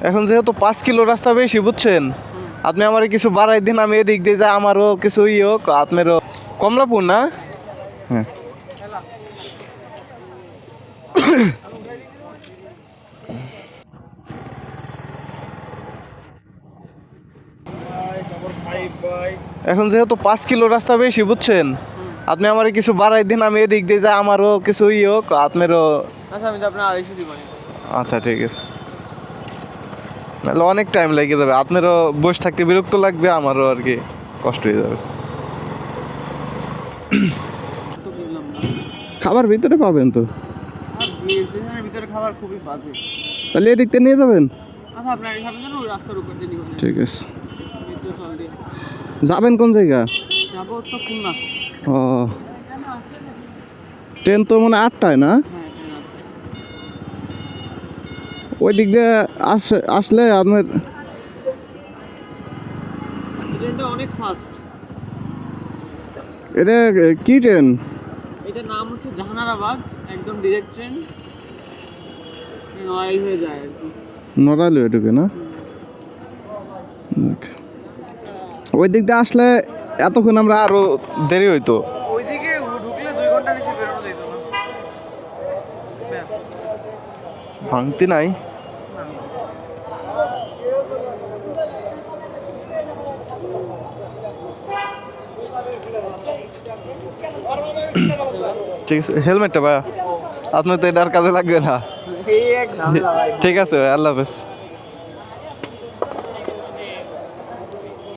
এখন যেহেতু 5 কিলো রাস্তা বেশি বুঝছেন, আপনি আমার কিছু বাড়াই দিন, আমি এদিক দিয়ে যাই, আমারও কিছু হোক, আপনারও। কমলাপুর না? হ্যাঁ। এখন যেহেতু 5 কিলো রাস্তা বেশি বুঝছেন, আপনি আমার কিছু বাড়াই দিন, আমি এদিক দিয়ে যাই, আমারও কিছু হোক, আপনারও। আচ্ছা আমি তো আপনার 250 দিব। আচ্ছা ঠিক আছে, নাহলে অনেক টাইম লেগে যাবে, আপনারও বসে থাকতে বিরক্ত লাগবে, আমারও আর কি কষ্ট হয়ে যাবে। তো বুঝলাম না। খাবার ভিতরে পাবেন তো, আর বিএস স্টেশনের ভিতরে খাবার খুবই বাজে। তাহলে এদিক থেকে নিয়ে যাবেন। আচ্ছা আপনার সামনে যেন ওই রাস্তার উপর দিয়ে নিবেন। ঠিক আছে। মেট্রো চল দিয়ে যাবেন কোন জায়গা? যাবো তো খুলনা। ও, ট্রেন তো মনে হয় 8টায় না? হ্যাঁ ট্রেন আছে। ওই দিক দিয়ে আসলে আপনার ট্রেনটা অনেক ফাস্ট। এটা কি ট্রেন? এটার নাম হচ্ছে জাহানারাবাদ, একদম ডিরেক্ট ট্রেন, নড়াইল হয়ে যায় আর কি। নড়াইল এটুকু না? ওই দিক দিয়ে আসলে এতক্ষণ আমরা আরো দেরি হইতো। ওইদিকে ঢুকলে 2 ঘন্টা নিচে বেরোনো যেত না। ভাঙতি নাই। ঠিক আছে, হেলমেটটা ভাইয়া আপনার তো এটার কাজে লাগবে না। এই এক ঝামেলা ভাই। ঠিক আছে ভাই, আল্লাহ হাফেজ।